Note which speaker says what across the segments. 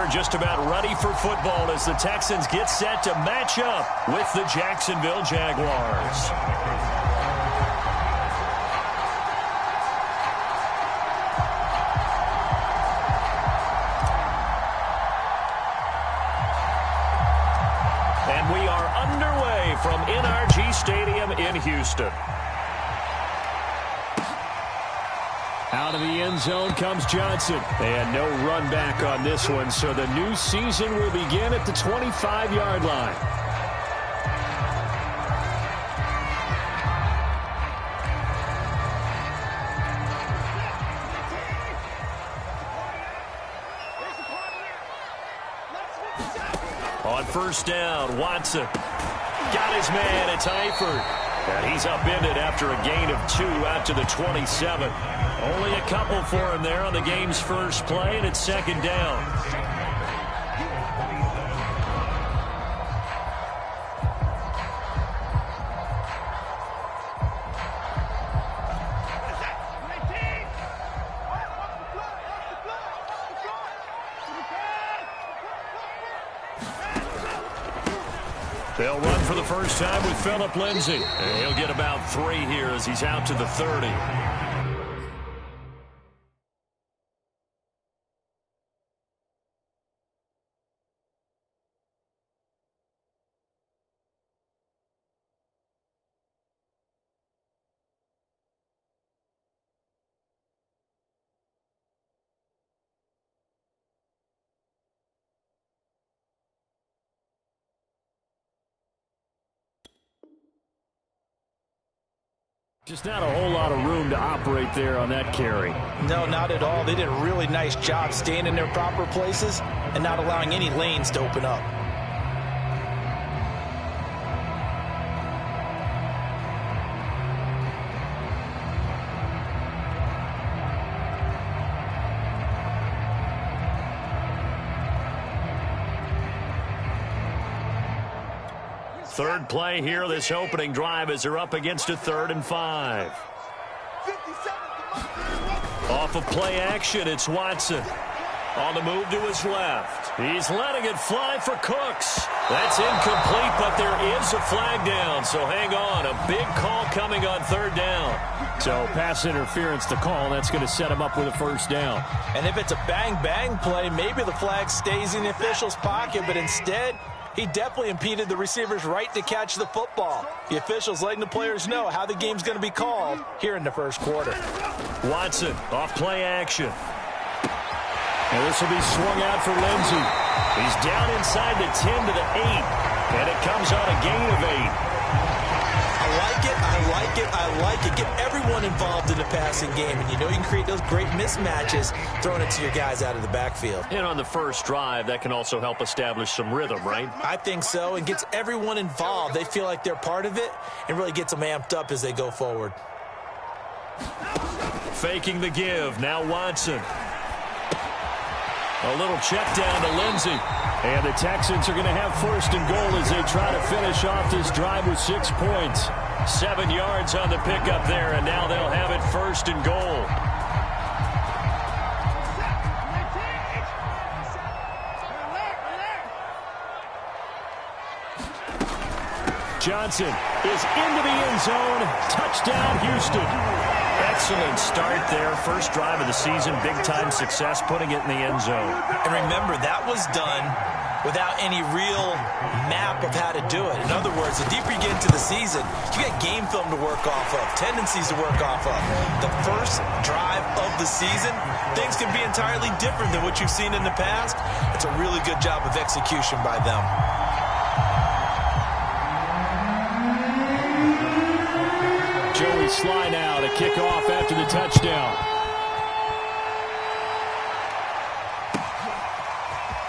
Speaker 1: are just about ready for football as the Texans get set to match up with the Jacksonville Jaguars. And we are underway from NRG Stadium in Houston. Out of the end zone comes Johnson. And no run back on this one, so the new season will begin at the 25-yard line. On first down, Watson got his man. It's Eifert. And he's upended after a gain of 2 out to the 27. Only a couple for him there on the game's first play, and it's second down. They'll run for the first time with Phillip Lindsay. And he'll get about 3 here as he's out to the 30. Just not a whole lot of room to operate there on that carry.
Speaker 2: No, not at all. They did a really nice job staying in their proper places and not allowing any lanes to open up.
Speaker 1: Third play here, this opening drive, as they're up against a 3rd and 5. Off of play action, it's Watson. On the move to his left. He's letting it fly for Cooks. That's incomplete, but there is a flag down, so hang on. A big call coming on 3rd down. So pass interference, the call, that's going to set him up with a first down.
Speaker 2: And if it's a bang-bang play, maybe the flag stays in the official's pocket, but instead he definitely impeded the receiver's right to catch the football. The officials letting the players know how the game's going to be called here in the first quarter.
Speaker 1: Watson off play action. And this will be swung out for Lindsay. He's down inside the 10 to the 8. And it comes on a gain of 8.
Speaker 2: I like it, I like it, I like it. Get everyone involved in the passing game, and you know you can create those great mismatches throwing it to your guys out of the backfield.
Speaker 1: And on the first drive, that can also help establish some rhythm, right?
Speaker 2: I think so, and gets everyone involved. They feel like they're part of it and really gets them amped up as they go forward.
Speaker 1: Faking the give, now Watson. A little check down to Lindsay. And the Texans are going to have first and goal as they try to finish off this drive with 6 points. 7 yards on the pickup there, and now they'll have it first and goal. Johnson is into the end zone. Touchdown, Houston. Excellent start there. First drive of the season. Big-time success putting it in the end zone.
Speaker 2: And remember, that was done without any real map of how to do it. In other words, the deeper you get into the season, you get game film to work off of, tendencies to work off of. The first drive of the season, things can be entirely different than what you've seen in the past. It's a really good job of execution by them.
Speaker 1: Joey Sly now to kick off after the touchdown.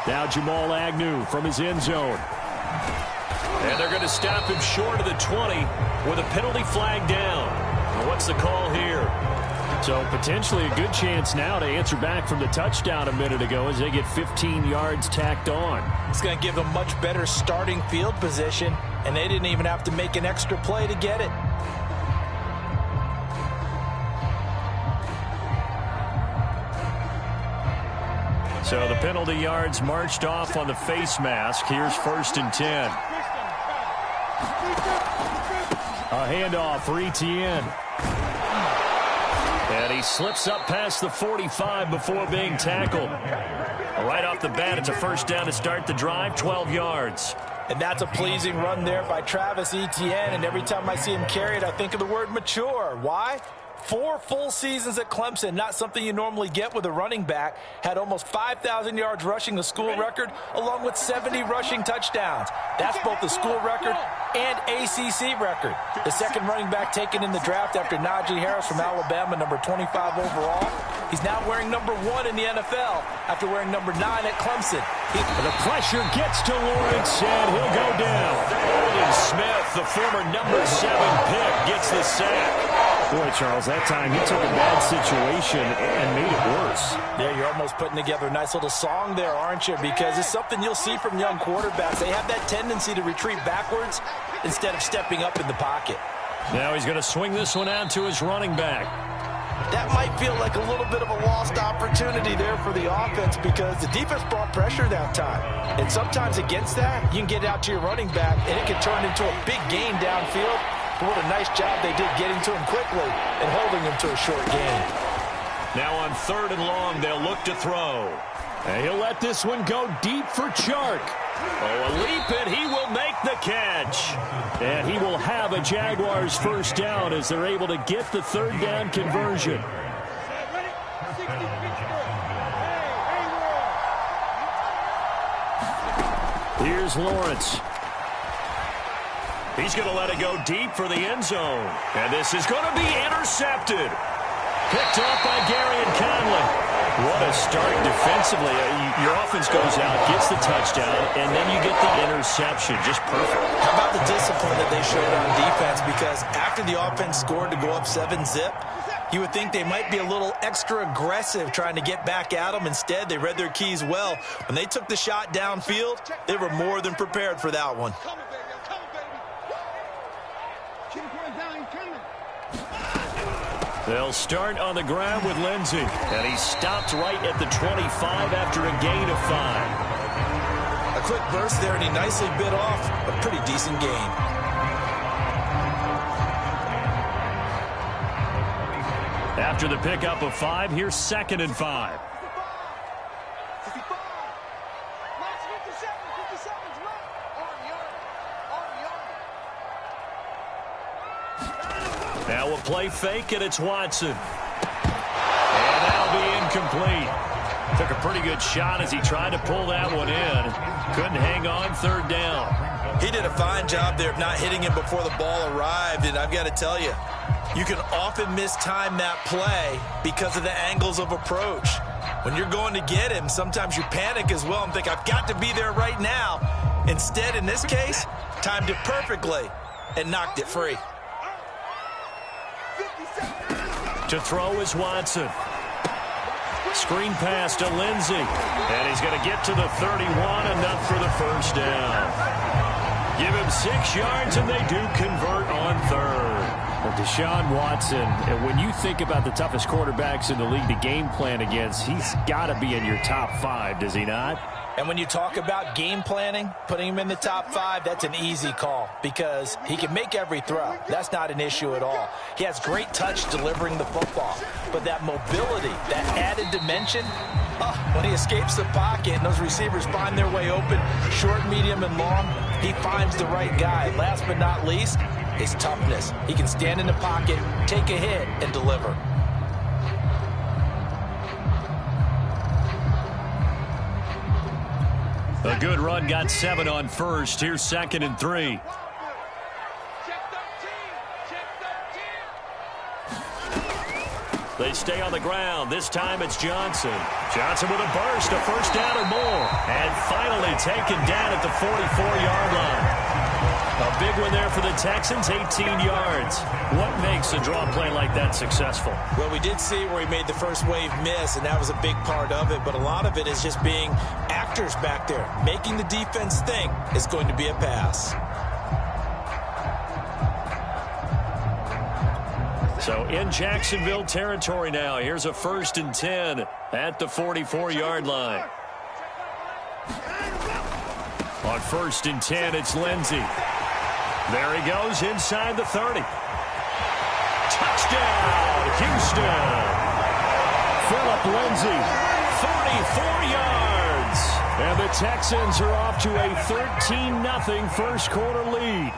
Speaker 1: Now Jamal Agnew from his end zone. And they're going to stop him short of the 20 with a penalty flag down. And what's the call here? So potentially a good chance now to answer back from the touchdown a minute ago as they get 15 yards tacked on.
Speaker 2: It's going to give them much better starting field position, and they didn't even have to make an extra play to get it.
Speaker 1: So the penalty yards marched off on the face mask. Here's 1st and 10. A handoff for Etienne. And he slips up past the 45 before being tackled. Right off the bat, it's a 1st down to start the drive, 12 yards.
Speaker 2: And that's a pleasing run there by Travis Etienne. And every time I see him carry it, I think of the word mature. Why? 4 full seasons at Clemson, not something you normally get with a running back. Had almost 5,000 yards rushing, the school record, along with 70 rushing touchdowns. That's both the school record and ACC record. The second running back taken in the draft after Najee Harris from Alabama, number 25 overall. He's now wearing number 1 in the NFL after wearing number 9 at Clemson.
Speaker 1: The pressure gets to Lawrence, and he'll go down. Holden Smith, the former number 7 pick, gets the sack. Boy, Charles, that time he took a bad situation and made it worse.
Speaker 2: Yeah, you're almost putting together a nice little song there, aren't you? Because it's something you'll see from young quarterbacks. They have that tendency to retreat backwards instead of stepping up in the pocket.
Speaker 1: Now he's going to swing this one out to his running back.
Speaker 2: That might feel like a little bit of a lost opportunity there for the offense because the defense brought pressure that time. And sometimes against that, you can get out to your running back, and it can turn into a big gain downfield. But what a nice job they did getting to him quickly and holding him to a short gain.
Speaker 1: Now on 3rd and long, they'll look to throw. And he'll let this one go deep for Chark. Oh, a leap, and he will make the catch. And he will have a Jaguars 1st down as they're able to get the 3rd down conversion. Here's Lawrence. He's going to let it go deep for the end zone. And this is going to be intercepted. Picked off by Gary and Conley. What a start defensively. Your offense goes out, gets the touchdown, and then you get the interception. Just perfect.
Speaker 2: How about the discipline that they showed on defense? Because after the offense scored to go up 7-zip, you would think they might be a little extra aggressive trying to get back at them. Instead, they read their keys well. When they took the shot downfield, they were more than prepared for that one.
Speaker 1: They'll start on the ground with Lindsey. And he stopped right at the 25 after a gain of 5.
Speaker 2: A quick burst there, and he nicely bit off a pretty decent gain.
Speaker 1: After the pickup of 5, here's 2nd and 5. Now we'll play fake, and it's Watson. And that'll be incomplete. Took a pretty good shot as he tried to pull that one in. Couldn't hang on 3rd down.
Speaker 2: He did a fine job there of not hitting him before the ball arrived, and I've got to tell you, you can often mistime that play because of the angles of approach. When you're going to get him, sometimes you panic as well and think, I've got to be there right now. Instead, in this case, timed it perfectly and knocked it free.
Speaker 1: To throw is Watson. Screen pass to Lindsey. And he's going to get to the 31, enough for the 1st down. Give him 6 yards, and they do convert on 3rd. Well, Deshaun Watson, when you think about the toughest quarterbacks in the league to game plan against, he's got to be in your top 5, does he not?
Speaker 2: And when you talk about game planning, putting him in the top 5, that's an easy call because he can make every throw. That's not an issue at all. He has great touch delivering the football. But that mobility, that added dimension, when he escapes the pocket and those receivers find their way open, short, medium, and long, he finds the right guy. Last but not least, his toughness. He can stand in the pocket, take a hit, and deliver.
Speaker 1: A good run, got 7 on 1st. Here's 2nd and 3. They stay on the ground. This time it's Johnson. Johnson with a burst, a 1st down or more. And finally taken down at the 44-yard line. A big one there for the Texans, 18 yards. What makes a draw play like that successful?
Speaker 2: Well, we did see where he made the first wave miss, and that was a big part of it. But a lot of it is just being actors back there, making the defense think it's going to be a pass.
Speaker 1: So in Jacksonville territory now, here's a 1st and 10 at the 44-yard line. On 1st and 10, it's Lindsey. There he goes inside the 30. Touchdown, Houston. Phillip Lindsey, 44 yards. And the Texans are off to a 13-0 first quarter lead.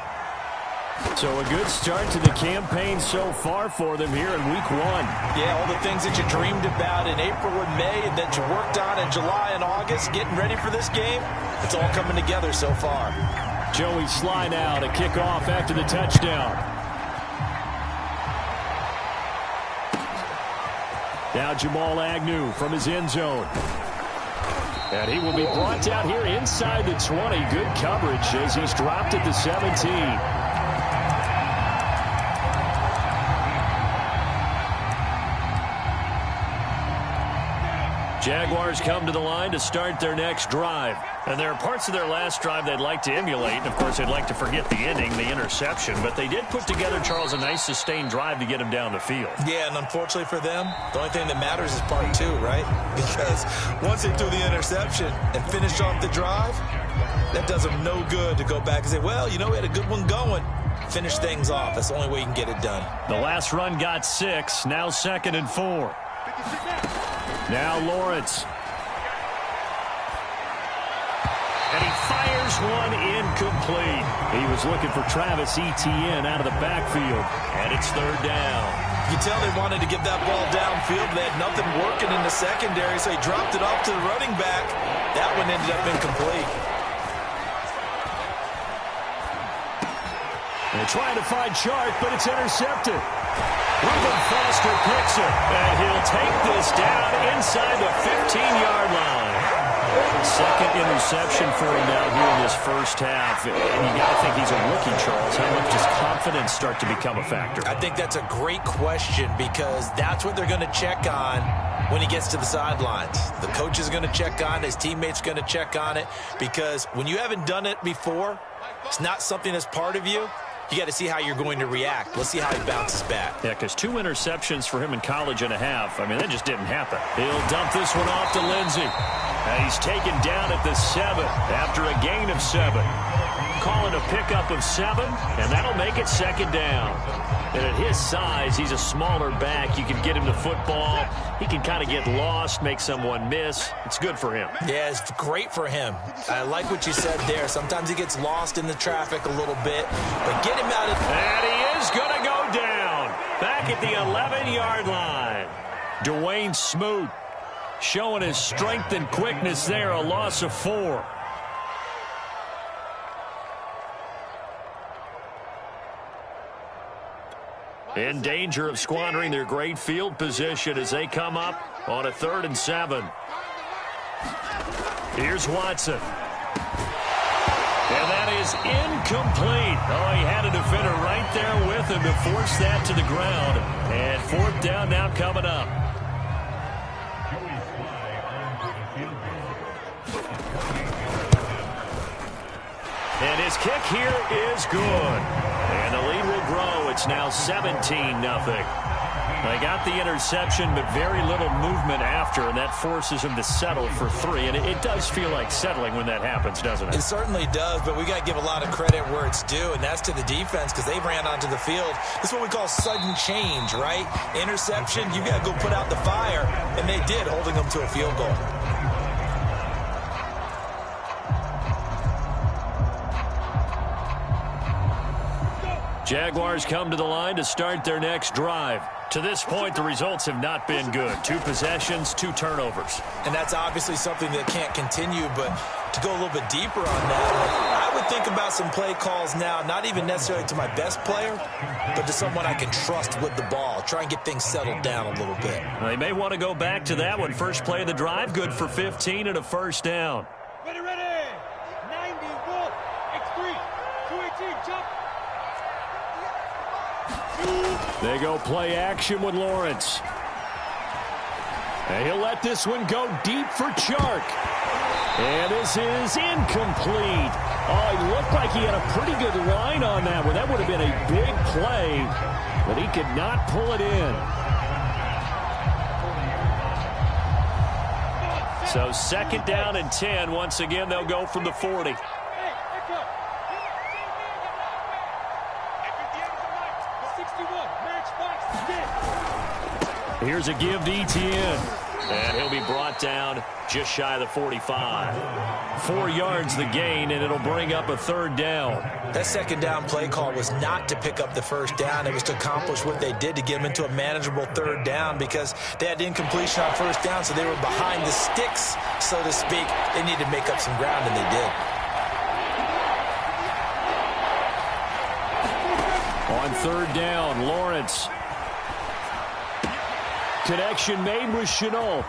Speaker 1: So a good start to the campaign so far for them here in week 1.
Speaker 2: Yeah, all the things that you dreamed about in April and May and that you worked on in July and August, getting ready for this game, it's all coming together so far.
Speaker 1: Joey Sly now to kick off after the touchdown. Now Jamal Agnew from his end zone. And he will be brought down here inside the 20. Good coverage as he's dropped at the 17. Jaguars come to the line to start their next drive. And there are parts of their last drive they'd like to emulate. And, of course, they'd like to forget the ending, the interception. But they did put together, Charles, a nice sustained drive to get him down the field.
Speaker 2: Yeah, and unfortunately for them, the only thing that matters is part 2, right? Because once they threw the interception and finished off the drive, that does them no good to go back and say, well, you know, we had a good one going. Finish things off. That's the only way you can get it done.
Speaker 1: The last run got 6. Now 2nd and 4. Now Lawrence. And he fires one incomplete. He was looking for Travis Etienne out of the backfield. And it's 3rd down.
Speaker 2: You can tell they wanted to get that ball downfield. They had nothing working in the secondary, so he dropped it off to the running back. That one ended up incomplete.
Speaker 1: They're trying to find Chark, but it's intercepted. Reuben Foster picks it, and he'll take this down inside the 15-yard line. 2nd interception for him now here in this first half. And you got to think he's a rookie, Charles. How much does confidence start to become a factor?
Speaker 2: I think that's a great question because that's what they're going to check on when he gets to the sidelines. The coach is going to check on it. His teammates are going to check on it because when you haven't done it before, it's not something that's part of you. You got to see how you're going to react. Let's see how he bounces back.
Speaker 1: Yeah, because 2 interceptions for him in college and a half. I mean, that just didn't happen. He'll dump this one off to Lindsey. And he's taken down at the 7 after a gain of 7. Call it a pickup of 7, and that'll make it 2nd down. And at his size, he's a smaller back. You can get him to football. He can kind of get lost, make someone miss. It's good for him.
Speaker 2: Yeah, it's great for him. I like what you said there. Sometimes he gets lost in the traffic a little bit, but get him out of...
Speaker 1: And he is going to go down. Back at the 11-yard line. Dwayne Smoot showing his strength and quickness there. A loss of 4. In danger of squandering their great field position as they come up on a 3rd and 7. Here's Watson. And that is incomplete. Oh, he had a defender right there with him to force that to the ground. And 4th down now coming up. And his kick here is good. And the lead will grow. It's now 17-0. They got the interception, but very little movement after, and that forces him to settle for 3. And it does feel like settling when that happens, doesn't it?
Speaker 2: It certainly does, but we got to give a lot of credit where it's due, and that's to the defense because they ran onto the field. This is what we call sudden change, right? Interception, you got to go put out the fire, and they did, holding them to a field goal.
Speaker 1: Jaguars come to the line to start their next drive. To this point, the results have not been good. 2 possessions, 2 turnovers.
Speaker 2: And that's obviously something that can't continue, but to go a little bit deeper on that, I would think about some play calls now, not even necessarily to my best player, but to someone I can trust with the ball. Try and get things settled down a little bit.
Speaker 1: They may want to go back to that one. First play of the drive, good for 15 and a 1st down.
Speaker 3: Ready, 90, roll, X3, 218, jump.
Speaker 1: They go play action with Lawrence. And he'll let this one go deep for Chark. And this is incomplete. Oh, he looked like he had a pretty good line on that one. That would have been a big play, but he could not pull it in. So 2nd down and 10. Once again, they'll go from the 40. Here's a give to Etienne. And he'll be brought down just shy of the 45. 4 yards the gain, and it'll bring up a 3rd down.
Speaker 2: That 2nd down play call was not to pick up the 1st down. It was to accomplish what they did to get them into a manageable 3rd down because they had incompletion on 1st down, so they were behind the sticks, so to speak. They needed to make up some ground, and they did.
Speaker 1: On 3rd down, Lawrence. Connection made with Chenault.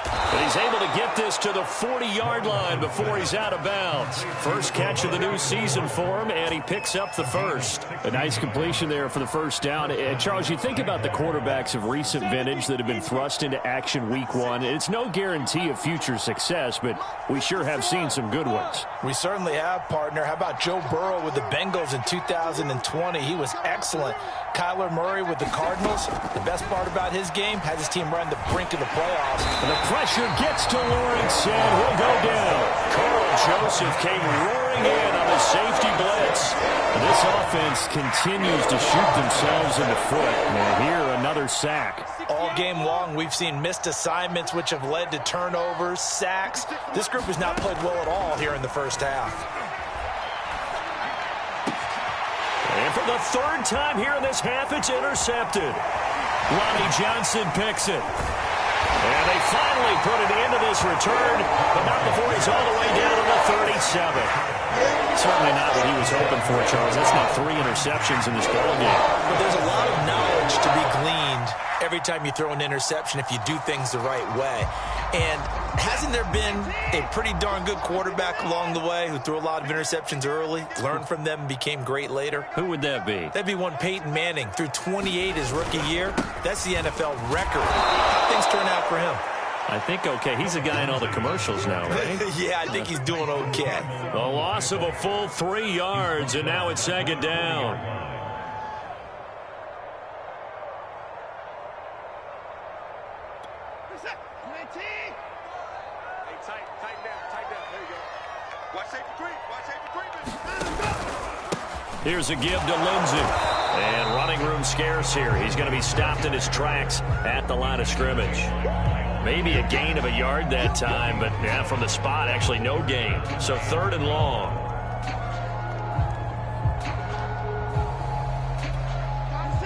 Speaker 1: But he's able to get this to the 40-yard line before he's out of bounds. First catch of the new season for him, and he picks up the 1st. A nice completion there for the 1st down. And Charles, you think about the quarterbacks of recent vintage that have been thrust into action week 1. It's no guarantee of future success, but we sure have seen some good ones.
Speaker 2: We certainly have, partner. How about Joe Burrow with the Bengals in 2020? He was excellent. Kyler Murray with the Cardinals. The best part about his game, has his team run the brink of the playoffs.
Speaker 1: And the pressure gets to Lawrence, and he'll go down. Carl Joseph came roaring in on the safety blitz. And this offense continues to shoot themselves in the foot. And here, another sack.
Speaker 2: All game long, we've seen missed assignments, which have led to turnovers, sacks. This group has not played well at all here in the 1st half.
Speaker 1: And for the 3rd time here in this half, it's intercepted. Lonnie Johnson picks it. And they finally put it into this return, but not before he's all the way down to the 37. Certainly not what he was hoping for, Charles. That's not 3 interceptions in this ball game.
Speaker 2: But there's a lot of knowledge to be gleaned every time you throw an interception if you do things the right way. And hasn't there been a pretty darn good quarterback along the way who threw a lot of interceptions early, learned from them, and became great later?
Speaker 1: Who would that be?
Speaker 2: That'd be one Peyton Manning. Threw 28 his rookie year. That's the NFL record. How things turn out for him?
Speaker 1: I think okay. He's a guy in all the commercials now, right?
Speaker 2: Yeah, I think he's doing okay.
Speaker 1: A loss of a full 3 yards, and now it's 2nd down. Here's a give to Lindsey. And running room scarce here. He's going to be stopped in his tracks at the line of scrimmage. Maybe a gain of a yard that time, but yeah, from the spot, actually no gain. So 3rd and long.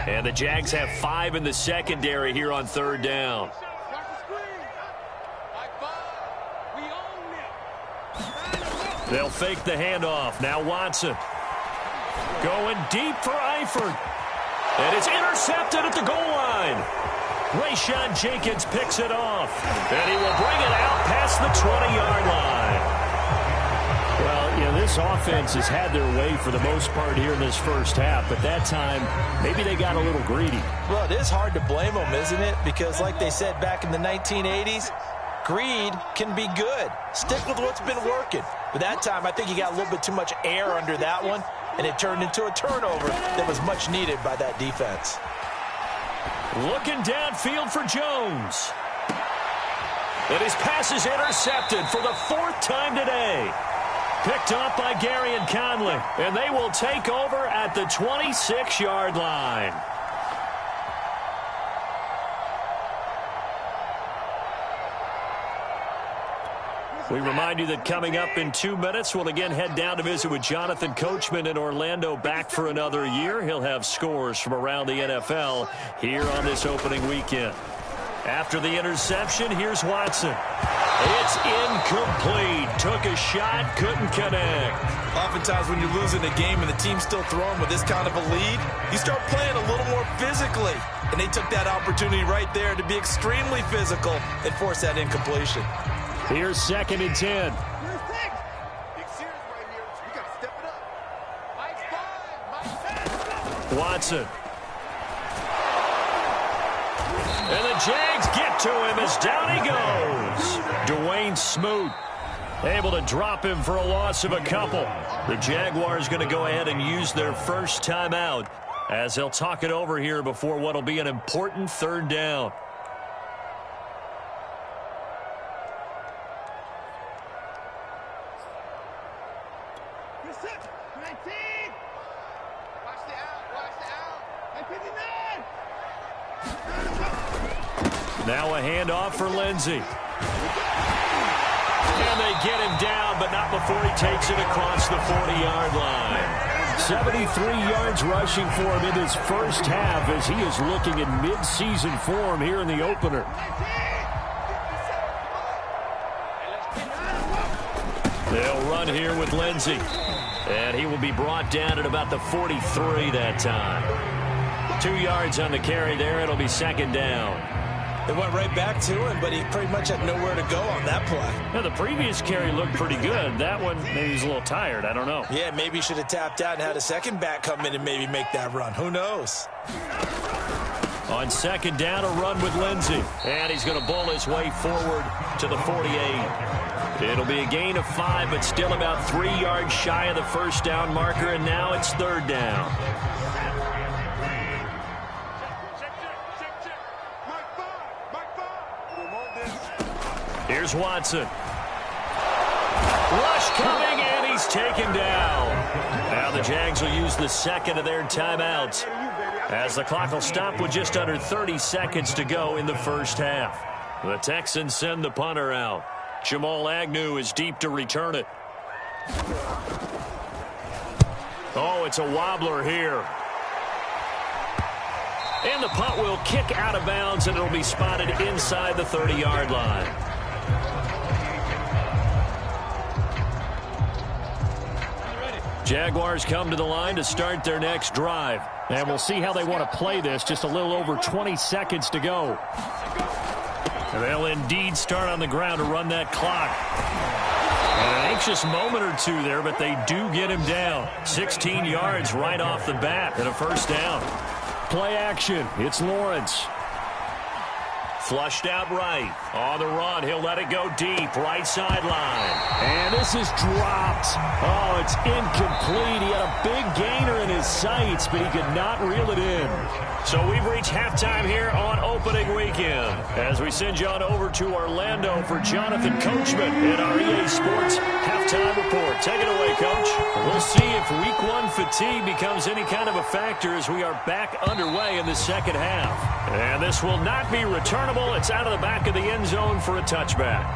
Speaker 1: And the Jags have 5 in the secondary here on 3rd down. They'll fake the handoff. Now Watson. Going deep for Eifert. And it's intercepted at the goal line. Rayshawn Jenkins picks it off. And he will bring it out past the 20-yard line. Well, you know, this offense has had their way for the most part here in this 1st half. But that time, maybe they got a little greedy.
Speaker 2: Well, it is hard to blame them, isn't it? Because like they said back in the 1980s, greed can be good. Stick with what's been working. But that time, I think he got a little bit too much air under that one, and it turned into a turnover that was much needed by that defense.
Speaker 1: Looking downfield for Jones. And his pass is intercepted for the 4th time today. Picked up by Gary and Conley. And they will take over at the 26-yard line. We remind you that coming up in 2 minutes, we'll again head down to visit with Jonathan Coachman in Orlando, back for another year. He'll have scores from around the NFL here on this opening weekend. After the interception, here's Watson. It's incomplete. Took a shot, couldn't connect.
Speaker 2: Oftentimes when you're losing a game and the team's still throwing with this kind of a lead, you start playing a little more physically. And they took that opportunity right there to be extremely physical and force that incompletion.
Speaker 1: Here's 2nd and 10. Watson. And the Jags get to him as down he goes. Dwayne Smoot able to drop him for a loss of a couple. The Jaguars going to go ahead and use their first timeout as they'll talk it over here before what will be an important 3rd down. Now a handoff for Lindsey. And they get him down, but not before he takes it across the 40-yard line. 73 yards rushing for him in his first half as he is looking in mid-season form here in the opener. They'll run here with Lindsey. And he will be brought down at about the 43 that time. 2 yards on the carry there. It'll be second down.
Speaker 2: They went right back to him, but he pretty much had nowhere to go on that play.
Speaker 1: Now, the previous carry looked pretty good. That one, maybe he's a little tired. I don't know.
Speaker 2: Yeah, maybe he should have tapped out and had a second back come in and maybe make that run. Who knows?
Speaker 1: On second down, a run with Lindsey. And he's going to bull his way forward to the 48. It'll be a gain of 5, but still about 3 yards shy of the first down marker, and now it's third down. Here's Watson. Rush coming, and he's taken down. Now the Jags will use the second of their timeouts as the clock will stop with just under 30 seconds to go in the first half. The Texans send the punter out. Jamal Agnew is deep to return it. Oh, it's a wobbler here. And the punt will kick out of bounds, and it'll be spotted inside the 30-yard line. Jaguars come to the line to start their next drive. And we'll see how they want to play this. Just a little over 20 seconds to go. And they'll indeed start on the ground to run that clock. And an anxious moment or two there, but they do get him down. 16 yards right off the bat and a first down. Play action. It's Lawrence. Flushed out right. On the run, he'll let it go deep. Right sideline. And this is dropped. Oh, it's incomplete. He had a big gainer in his sights, but he could not reel it in. So we've reached halftime here on opening weekend as we send you on over to Orlando for Jonathan Coachman in our EA Sports halftime report. Take it away, Coach. We'll see if week 1 fatigue becomes any kind of a factor as we are back underway in the second half. And this will not be returnable. It's out of the back of the end zone for a touchback.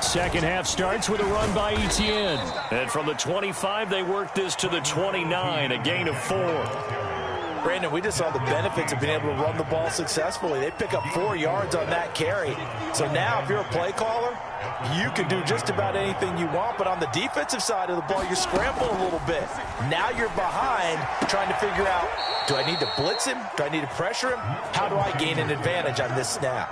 Speaker 1: Second half starts with a run by Etienne. And from the 25, they work this to the 29, a gain of 4.
Speaker 2: Brandon, we just saw the benefits of being able to run the ball successfully. They pick up 4 yards on that carry. So now if you're a play caller, you can do just about anything you want. But on the defensive side of the ball, you're scrambling a little bit. Now you're behind trying to figure out, do I need to blitz him? Do I need to pressure him? How do I gain an advantage on this snap?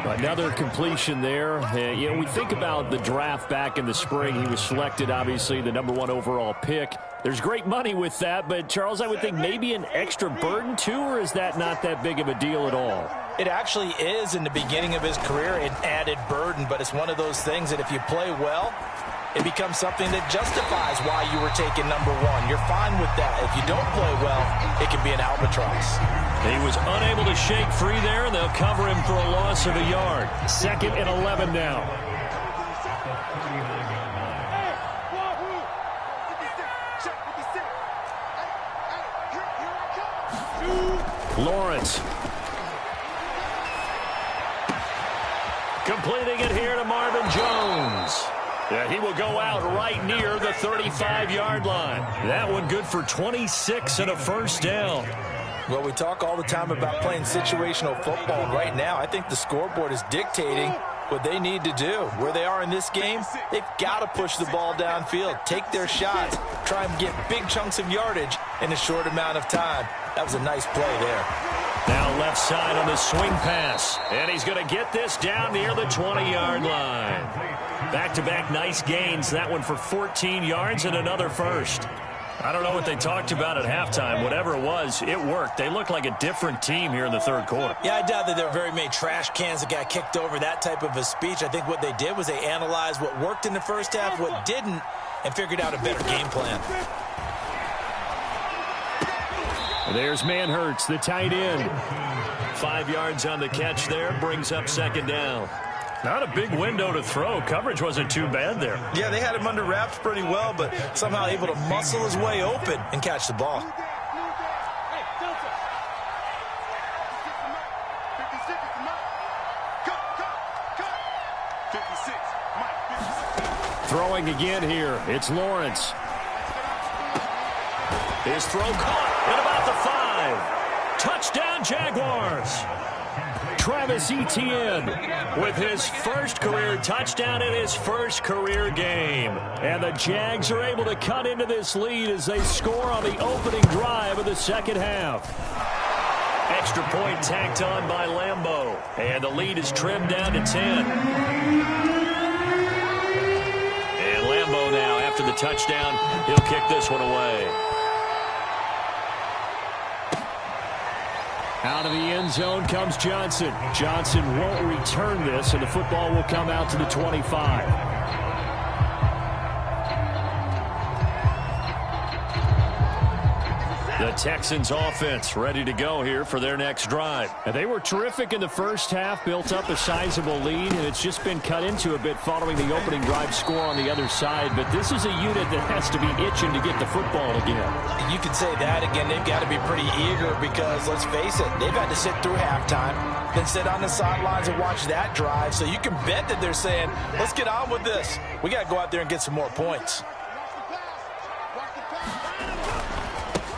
Speaker 1: Another completion there. You know, we think about the draft back in the spring. He was selected, obviously, the #1 overall pick. There's great money with that, but, Charles, I would think maybe an extra burden, too, or is that not that big of a deal at all?
Speaker 2: It actually is in the beginning of his career, an added burden, but it's one of those things that if you play well, it becomes something that justifies why you were taken #1. You're fine with that. If you don't play well, it can be an albatross.
Speaker 1: He was unable to shake free there, and they'll cover him for a loss of a yard. 2nd and 11 now. Lawrence. Completing it here to Marvin Jones. Yeah, he will go out right near the 35-yard line. That one good for 26 and a first down.
Speaker 2: Well, we talk all the time about playing situational football, and right now I think the scoreboard is dictating what they need to do. Where they are in this game, they've got to push the ball downfield, take their shots, try and get big chunks of yardage in a short amount of time. That was a nice play there.
Speaker 1: Now left side on the swing pass, and he's going to get this down near the 20-yard line. Back-to-back nice gains. That one for 14 yards and another first. I don't know what they talked about at halftime. Whatever it was, it worked. They looked like a different team here in the third quarter.
Speaker 2: Yeah, I doubt that there were very many trash cans that got kicked over, that type of a speech. I think what they did was they analyzed what worked in the first half, what didn't, and figured out a better game plan.
Speaker 1: There's Manhurts, the tight end. 5 yards on the catch there, brings up second down. Not a big window to throw. Coverage wasn't too bad there.
Speaker 2: Yeah, they had him under wraps pretty well, but somehow able to muscle his way open and catch the ball.
Speaker 1: Throwing again here. It's Lawrence. His throw caught at about the 5. Touchdown, Jaguars. Travis Etienne with his first career touchdown in his first career game. And the Jags are able to cut into this lead as they score on the opening drive of the second half. Extra point tacked on by Lambeau. And the lead is trimmed down to 10. And Lambeau now, after the touchdown, he'll kick this one away. Out of the end zone comes Johnson. Johnson won't return this, and the football will come out to the 25. The Texans offense ready to go here for their next drive. And they were terrific in the first half, built up a sizable lead, and it's just been cut into a bit following the opening drive score on the other side. But this is a unit that has to be itching to get the football again.
Speaker 2: You can say that again. They've got to be pretty eager because, let's face it, they've had to sit through halftime, then sit on the sidelines and watch that drive. So you can bet that they're saying, let's get on with this. We got to go out there and get some more points.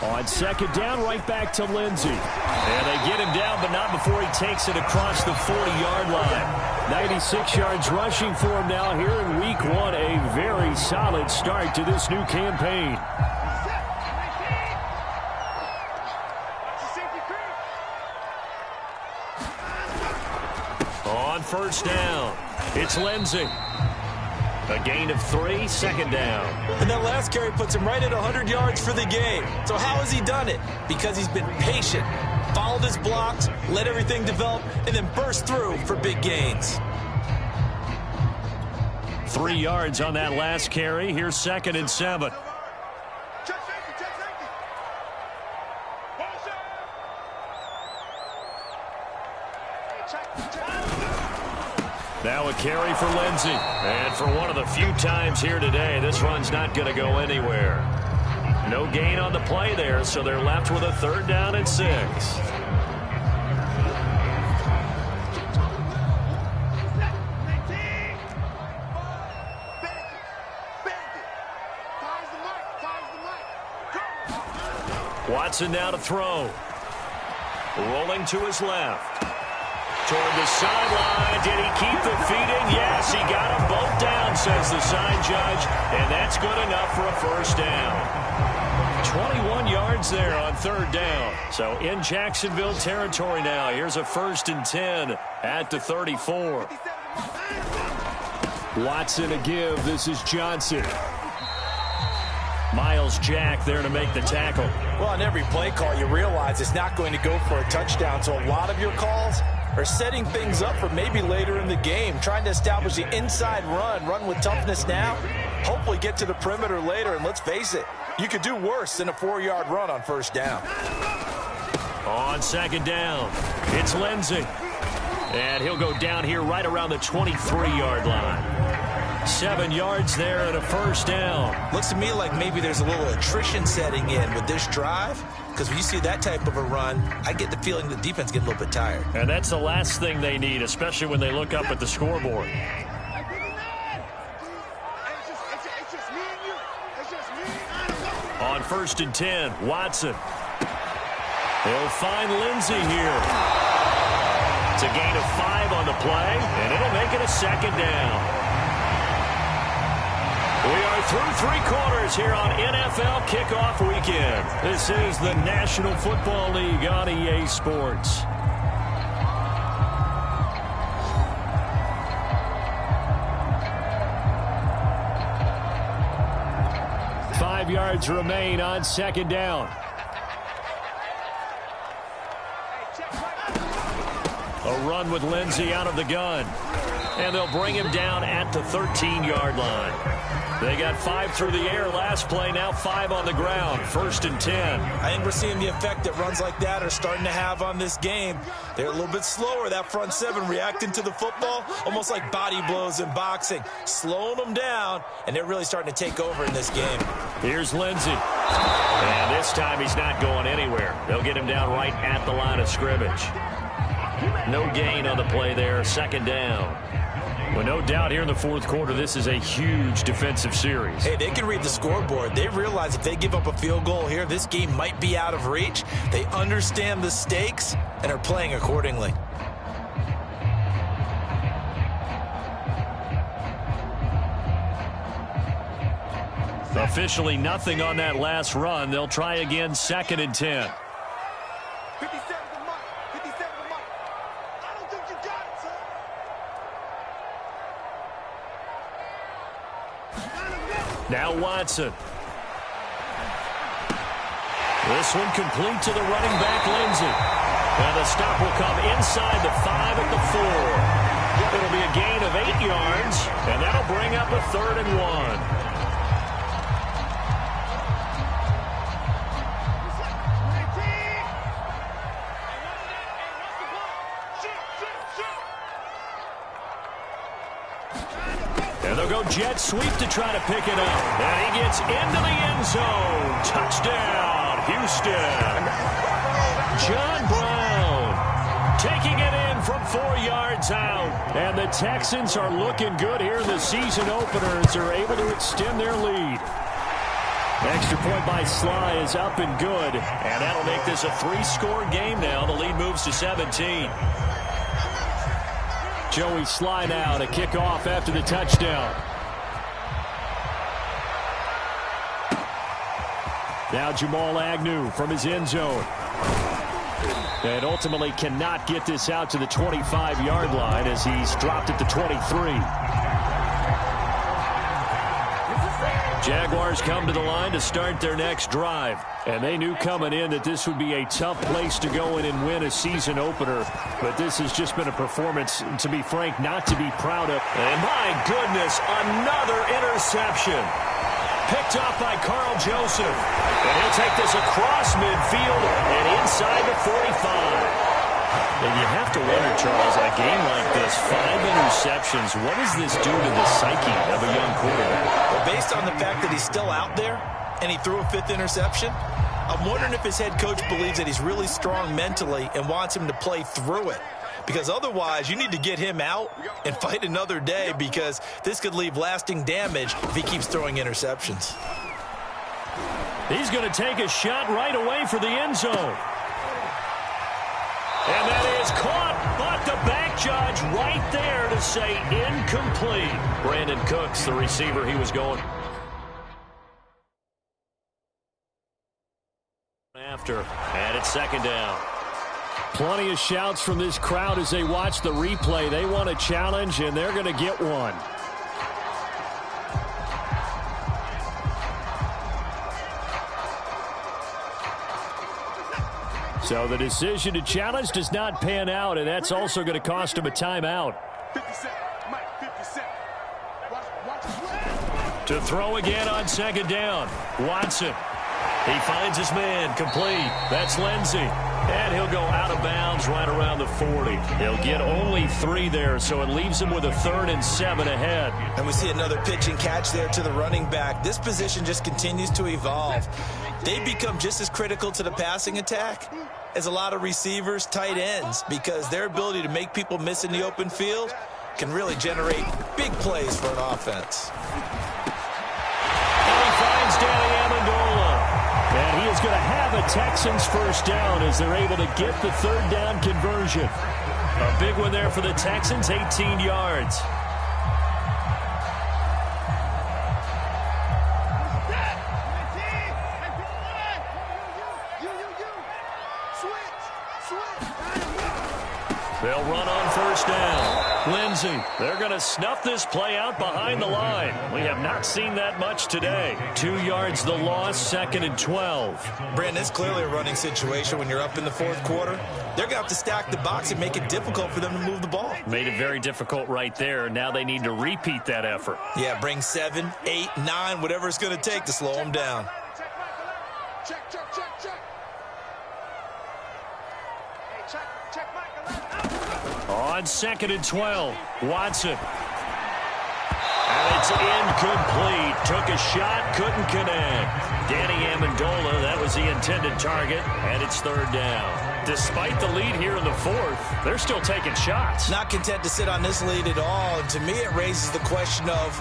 Speaker 1: On second down, right back to Lindsey. And they get him down, but not before he takes it across the 40-yard line. 96 yards rushing for him now here in week 1. A very solid start to this new campaign. On first down, it's Lindsey. A gain of 3, second down.
Speaker 2: And that last carry puts him right at 100 yards for the game. So how has he done it? Because he's been patient, followed his blocks, let everything develop, and then burst through for big gains.
Speaker 1: 3 yards on that last carry. Here's 2nd and 7. Now a carry for Lindsey. And for one of the few times here today, this run's not going to go anywhere. No gain on the play there, so they're left with a 3rd down and 6. Watson now to throw. Rolling to his left. Toward the sideline. Did he keep the feeding? Yes, he got them both down, says the sign judge. And that's good enough for a first down. 21 yards there on 3rd down. So in Jacksonville territory now. Here's a 1st and 10 at the 34. Watson a give. This is Johnson. Miles Jack there to make the tackle.
Speaker 2: Well, on every play call, you realize it's not going to go for a touchdown. So a lot of your calls are setting things up for maybe later in the game, trying to establish the inside run with toughness now, hopefully get to the perimeter later. And let's face it, you could do worse than a 4-yard run on 1st down.
Speaker 1: On 2nd down, it's Lindsey. And he'll go down here right around the 23-yard line. 7 yards there and a 1st down.
Speaker 2: Looks to me like maybe there's a little attrition setting in with this drive, because when you see that type of a run, I get the feeling the defense gets a little bit tired.
Speaker 1: And that's the last thing they need, especially when they look up at the scoreboard. On 1st and 10, Watson. He'll find Lindsey here. It's a gain of 5 on the play, and it'll make it a 2nd down. We are through 3 quarters here on NFL Kickoff Weekend. This is the National Football League on EA Sports. Five yards remain on 2nd down. A run with Lindsey out of the gun. And they'll bring him down at the 13-yard line. They got 5 through the air last play, now 5 on the ground. 1st and 10.
Speaker 2: I think we're seeing the effect that runs like that are starting to have on this game. They're a little bit slower, that front seven, reacting to the football, almost like body blows in boxing, slowing them down, and they're really starting to take over in this game.
Speaker 1: Here's Lindsey. And this time he's not going anywhere. They'll get him down right at the line of scrimmage. No gain on the play there, 2nd down. Well, no doubt here in the 4th quarter, this is a huge defensive series.
Speaker 2: Hey, they can read the scoreboard. They realize if they give up a field goal here, this game might be out of reach. They understand the stakes and are playing accordingly.
Speaker 1: Officially nothing on that last run. They'll try again, 2nd and 10.
Speaker 3: 57 to Mike. 57 to Mike. I don't think you got it, son.
Speaker 1: Now Watson. This one complete to the running back, Lindsey. And the stop will come inside the 5 at the 4. It'll be a gain of 8 yards, and that'll bring up a 3rd and 1. And they'll go jet sweep to try to pick it up. And he gets into the end zone. Touchdown, Houston. John Brown taking it in from 4 yards out. And the Texans are looking good here in the season opener as they're able to extend their lead. Extra point by Sly is up and good. And that'll make this a 3-score game now. The lead moves to 17. Joey Sly now to kick off after the touchdown. Now Jamal Agnew from his end zone. And ultimately cannot get this out to the 25-yard line as he's dropped at the 23. Jaguars come to the line to start their next drive. And they knew coming in that this would be a tough place to go in and win a season opener. But this has just been a performance, to be frank, not to be proud of. And my goodness, another interception. Picked off by Carl Joseph. And he'll take this across midfield and inside the 45. And you have to wonder, Charles, in a game like this, 5 interceptions, what does this do to the psyche of a young quarterback?
Speaker 2: Well, based on the fact that he's still out there and he threw a 5th interception, I'm wondering if his head coach believes that he's really strong mentally and wants him to play through it. Because otherwise, you need to get him out and fight another day, because this could leave lasting damage if he keeps throwing interceptions.
Speaker 1: He's going to take a shot right away for the end zone. And that is caught, but the back judge right there to say incomplete. Brandon Cooks, the receiver he was going after. And it's 2nd down. Plenty of shouts from this crowd as they watch the replay. They want a challenge, and they're going to get one. So the decision to challenge does not pan out, and that's also going to cost him a timeout.
Speaker 3: 57. Mike, 57.
Speaker 1: To throw again on 2nd down. Watson. He finds his man, complete. That's Lindsey. And he'll go out of bounds right around the 40. He'll get only 3 there, so it leaves him with a 3rd and 7 ahead.
Speaker 2: And we see another pitch and catch there to the running back. This position just continues to evolve. They become just as critical to the passing attack as a lot of receivers, tight ends, because their ability to make people miss in the open field can really generate big plays for an offense.
Speaker 1: And he finds Danny Amendola. And he is going to have a Texans 1st down as they're able to get the 3rd down conversion. A big one there for the Texans, 18 yards. They'll run on first down. Lindsey, they're going to snuff this play out behind the line. We have not seen that much today. 2 yards the loss, 2nd and 12.
Speaker 2: Brandon, it's clearly a running situation when you're up in the 4th quarter. They're going to have to stack the box and make it difficult for them to move the ball.
Speaker 1: Made it very difficult right there. Now they need to repeat that effort.
Speaker 2: Yeah, bring 7, 8, 9, whatever it's going to take to slow them down.
Speaker 3: Check, check, check, check. Hey, check, Mike.
Speaker 1: On 2nd and 12, Watson. And it's incomplete. Took a shot, couldn't connect. Danny Amendola, that was the intended target, and it's 3rd down. Despite the lead here in the 4th, they're still taking shots.
Speaker 2: Not content to sit on this lead at all, and to me it raises the question of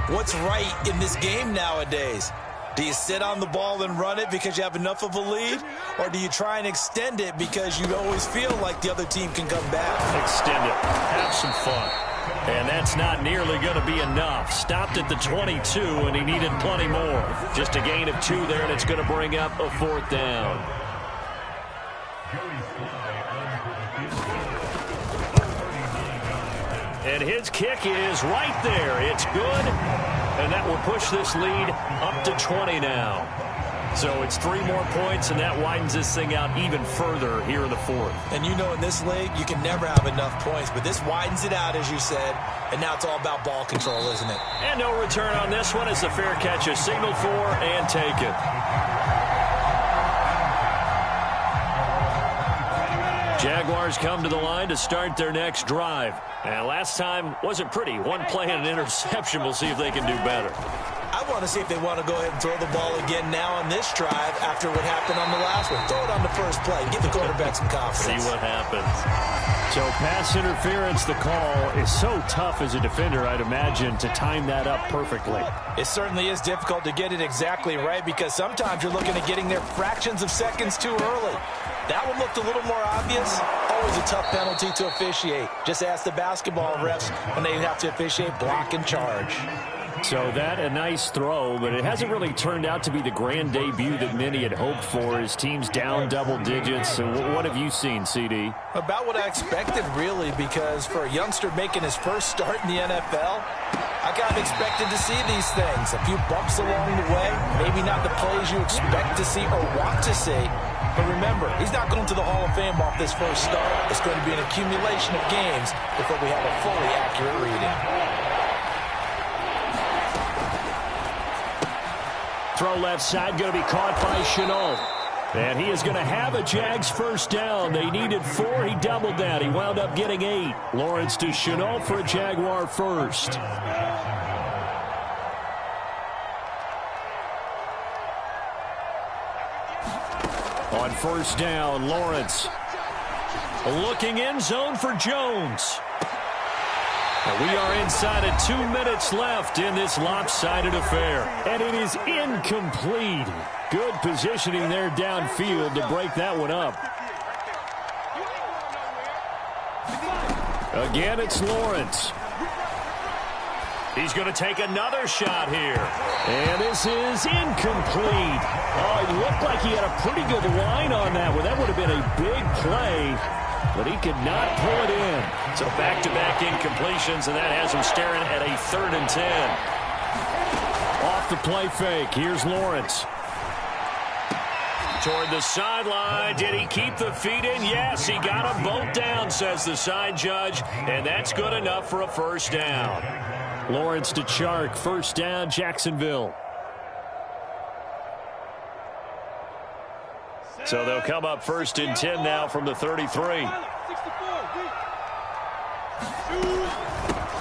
Speaker 2: what's right in this game nowadays. Do you sit on the ball and run it because you have enough of a lead? Or do you try and extend it because you always feel like the other team can come back?
Speaker 1: Extend it. Have some fun. And that's not nearly going to be enough. Stopped at the 22, and he needed plenty more. Just a gain of 2 there, and it's going to bring up a 4th down. And his kick is right there. It's good. And that will push this lead up to 20 now. So it's 3 more points, and that widens this thing out even further here in the 4th.
Speaker 2: And you know in this league, you can never have enough points, but this widens it out, as you said, and now it's all about ball control, isn't it?
Speaker 1: And no return on this one as the fair catch is signaled for and taken. Jaguars come to the line to start their next drive. And last time wasn't pretty. 1 play and an interception. We'll see if they can do better.
Speaker 2: I want to see if they want to go ahead and throw the ball again now on this drive after what happened on the last one. Throw it on the first play. Give the quarterback some confidence.
Speaker 1: See what happens. So pass interference, the call is so tough as a defender, I'd imagine, to time that up perfectly.
Speaker 2: It certainly is difficult to get it exactly right because sometimes you're looking at getting there fractions of seconds too early. That one looked a little more obvious. Always a tough penalty to officiate. Just ask the basketball refs when they have to officiate block and charge.
Speaker 1: So that a nice throw, but it hasn't really turned out to be the grand debut that many had hoped for. His team's down double digits. So what have you seen, CD?
Speaker 2: About what I expected, really, because for a youngster making his first start in the NFL, I kind of expected to see these things. A few bumps along the way, maybe not the plays you expect to see or want to see. But remember, he's not going to the Hall of Fame off this first start. It's going to be an accumulation of games before we have a fully accurate reading.
Speaker 1: Throw left side, going to be caught by Shenault. And he is going to have a Jags first down. They needed 4. He doubled that. He wound up getting 8. Lawrence to Shenault for a Jaguar first. On first down, Lawrence looking end zone for Jones. And we are inside of 2 minutes left in this lopsided affair. And it is incomplete. Good positioning there downfield to break that one up. Again, it's Lawrence. He's going to take another shot here. And this is incomplete. Oh, it looked like he had a pretty good line on that one. That would have been a big play, but he could not pull it in. So back-to-back incompletions, and that has him staring at a 3rd and 10. Off the play fake. Here's Lawrence. Toward the sideline. Did he keep the feet in? Yes, he got them both down, says the side judge, and that's good enough for a first down. Lawrence to Chark. First down, Jacksonville. So they'll come up 1st and 10 now from the 33.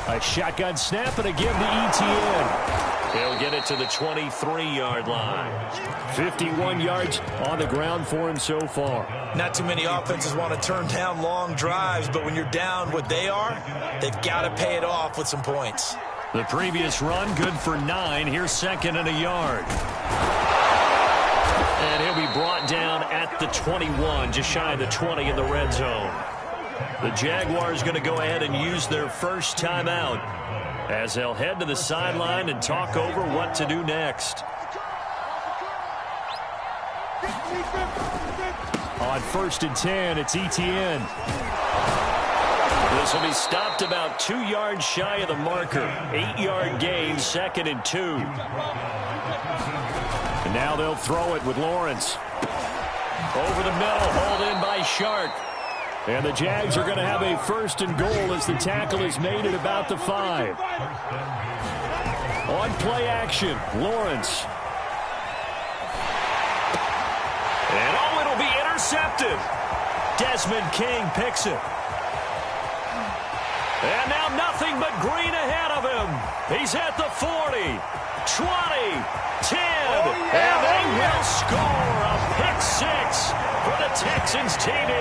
Speaker 1: A shotgun snap and a give to ETN. He'll get it to the 23-yard line. 51 yards on the ground for him so far.
Speaker 2: Not too many offenses want to turn down long drives, but when you're down what they are, they've got to pay it off with some points.
Speaker 1: The previous run, good for 9. Here's 2nd and a yard. And he'll be brought down at the 21, just shy of the 20 in the red zone. The Jaguars going to go ahead and use their first timeout as they'll head to the sideline and talk over what to do next. On 1st and 10, it's ETN. He'll be stopped about 2 yards shy of the marker. 8-yard gain, 2nd and 2. And now they'll throw it with Lawrence. Over the middle, hauled in by Shark. And the Jags are going to have a 1st and goal as the tackle is made at about the 5. On play action, Lawrence. And it'll be intercepted. Desmond King picks it. And now nothing but green ahead of him. He's at the 40, 20, 10, and they will score a pick 6 for the Texans TD.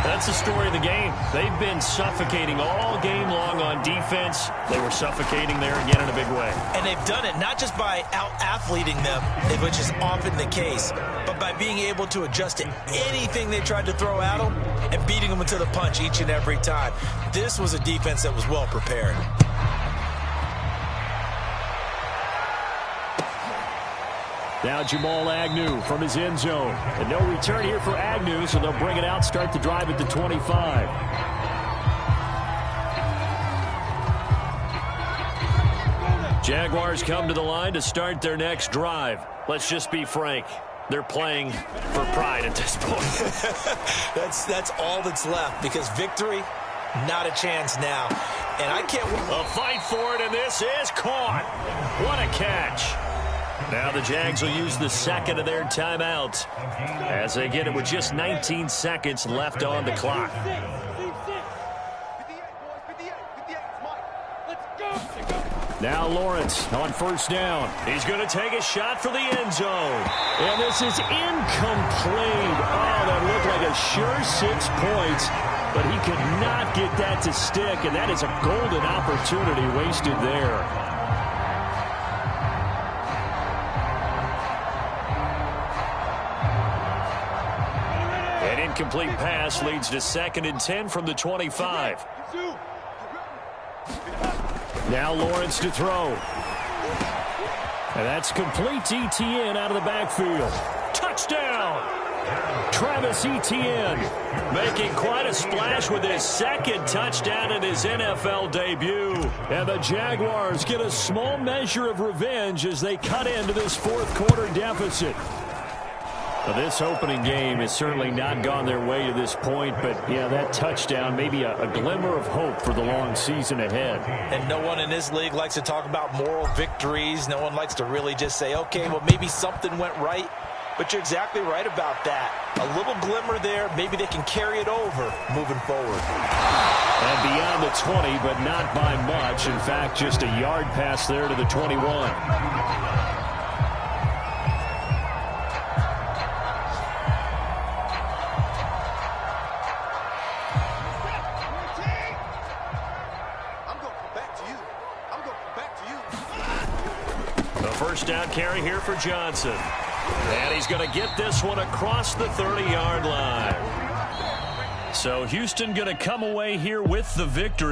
Speaker 1: That's the story of the game. They've been suffocating all game long on defense. They were suffocating there again in a big way.
Speaker 2: And they've done it not just by out-athleting them, which is often the case, but by being able to adjust to anything they tried to throw at them and beating them into the punch each and every time. This was a defense that was well prepared.
Speaker 1: Now Jamal Agnew from his end zone. And no return here for Agnew, so they'll bring it out, start the drive at the 25. Jaguars come to the line to start their next drive. Let's just be frank. They're playing for pride at this point.
Speaker 2: That's all that's left, because victory, not a chance now. And I can't...
Speaker 1: A fight for it, and this is caught. What a catch. Now the Jags will use the 2nd of their timeout as they get it with just 19 seconds left on the clock. Now Lawrence on 1st down. He's going to take a shot for the end zone. And this is incomplete. Oh, that looked like a sure 6 points. But he could not get that to stick, and that is a golden opportunity wasted there. An incomplete pass leads to 2nd and 10 from the 25. Now Lawrence to throw. And that's complete to Etienne out of the backfield. Touchdown! Travis Etienne making quite a splash with his 2nd touchdown in his NFL debut. And the Jaguars get a small measure of revenge as they cut into this 4th quarter deficit. Well, this opening game has certainly not gone their way to this point, but, yeah, that touchdown, maybe a glimmer of hope for the long season ahead.
Speaker 2: And no one in this league likes to talk about moral victories. No one likes to really just say, okay, well, maybe something went right. But you're exactly right about that. A little glimmer there. Maybe they can carry it over moving forward.
Speaker 1: And beyond the 20, but not by much. In fact, just a yard pass there to the 21. First down carry here for Johnson. And he's going to get this one across the 30-yard line. So Houston going to come away here with the victory.